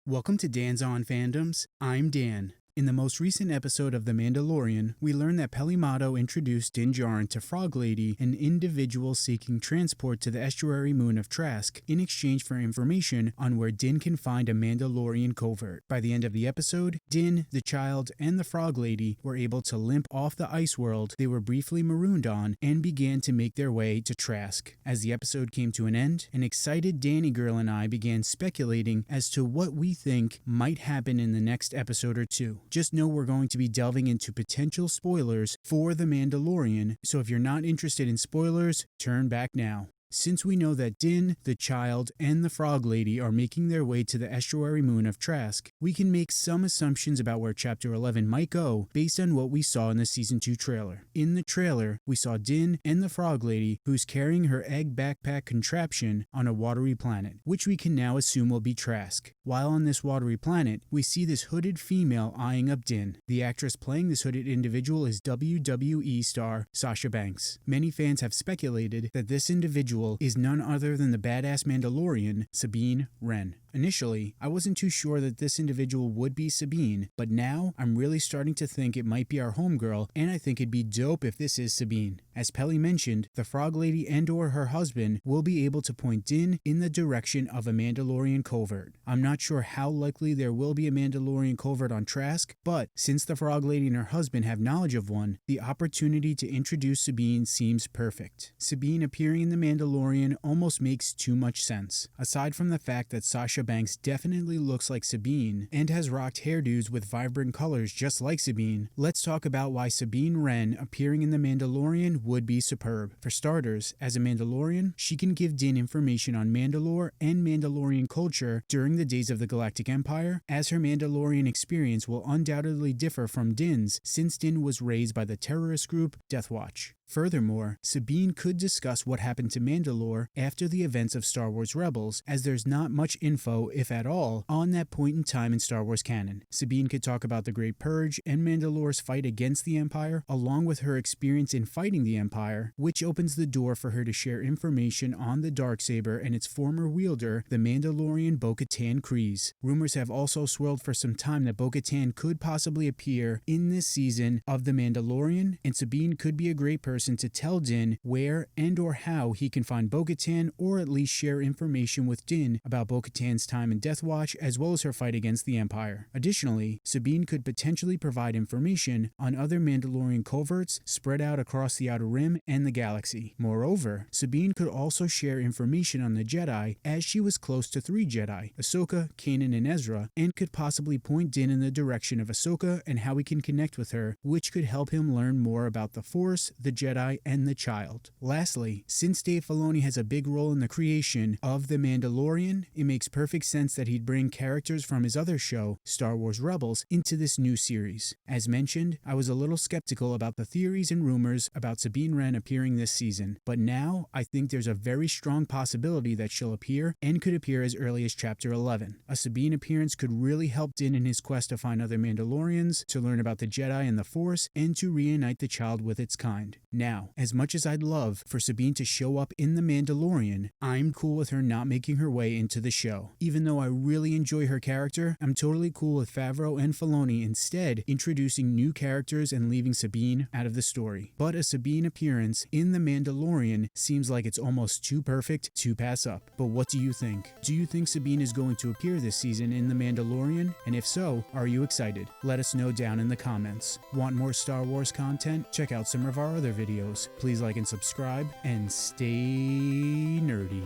Welcome to Dan's On Fandoms. I'm Dan. In the most recent episode of The Mandalorian, we learned that Pelimato introduced Djarin to Frog Lady, an individual seeking transport to the estuary moon of Trask, in exchange for information on where Din can find a Mandalorian covert. By the end of the episode, Din, the child, and the Frog Lady were able to limp off the ice world they were briefly marooned on and began to make their way to Trask. As the episode came to an end, an excited Danny girl and I began speculating as to what we think might happen in the next episode or two. Just know we're going to be delving into potential spoilers for The Mandalorian, so if you're not interested in spoilers, turn back now. Since we know that Din, the child, and the Frog Lady are making their way to the estuary moon of Trask, we can make some assumptions about where Chapter 11 might go based on what we saw in the Season 2 trailer. In the trailer, we saw Din and the Frog Lady, who's carrying her egg backpack contraption on a watery planet, which we can now assume will be Trask. While on this watery planet, we see this hooded female eyeing up Din. The actress playing this hooded individual is WWE star Sasha Banks. Many fans have speculated that this individual is none other than the badass Mandalorian, Sabine Wren. Initially, I wasn't too sure that this individual would be Sabine, but now I'm really starting to think it might be our homegirl, and I think it'd be dope if this is Sabine. As Peli mentioned, the Frog Lady and or her husband will be able to point Din in the direction of a Mandalorian covert. I'm not sure how likely there will be a Mandalorian covert on Trask, but since the Frog Lady and her husband have knowledge of one, the opportunity to introduce Sabine seems perfect. Sabine appearing in The Mandalorian almost makes too much sense. Aside from the fact that Sasha Banks definitely looks like Sabine and has rocked hairdos with vibrant colors just like Sabine, let's talk about why Sabine Wren appearing in The Mandalorian would be superb. For starters, as a Mandalorian, she can give Din information on Mandalore and Mandalorian culture during the days of the Galactic Empire, as her Mandalorian experience will undoubtedly differ from Din's since Din was raised by the terrorist group Death Watch. Furthermore, Sabine could discuss what happened to Mandalore after the events of Star Wars Rebels, as there's not much info, if at all, on that point in time in Star Wars canon. Sabine could talk about the Great Purge and Mandalore's fight against the Empire, along with her experience in fighting the Empire, which opens the door for her to share information on the Darksaber and its former wielder, the Mandalorian Bo-Katan Kryze. Rumors have also swirled for some time that Bo-Katan could possibly appear in this season of The Mandalorian, and Sabine could be a great person to tell Din where and or how he can find Bo-Katan, or at least share information with Din about Bo-Katan's time in Death Watch as well as her fight against the Empire. Additionally, Sabine could potentially provide information on other Mandalorian coverts spread out across the Outer Rim and the galaxy. Moreover, Sabine could also share information on the Jedi, as she was close to 3 Jedi, Ahsoka, Kanan, and Ezra, and could possibly point Din in the direction of Ahsoka and how he can connect with her, which could help him learn more about the Force, the Jedi, and the child. Lastly, since Dave Filoni has a big role in the creation of The Mandalorian, it makes perfect sense that he'd bring characters from his other show, Star Wars Rebels, into this new series. As mentioned, I was a little skeptical about the theories and rumors about Sabine Wren appearing this season, but now I think there's a very strong possibility that she'll appear and could appear as early as Chapter 11. A Sabine appearance could really help Din in his quest to find other Mandalorians, to learn about the Jedi and the Force, and to reunite the child with its kind. Now, as much as I'd love for Sabine to show up in The Mandalorian, I'm cool with her not making her way into the show. Even though I really enjoy her character, I'm totally cool with Favreau and Filoni instead introducing new characters and leaving Sabine out of the story. But a Sabine appearance in The Mandalorian seems like it's almost too perfect to pass up. But what do you think? Do you think Sabine is going to appear this season in The Mandalorian? And if so, are you excited? Let us know down in the comments. Want more Star Wars content? Check out some of our other videos. Please like and subscribe, and stay nerdy.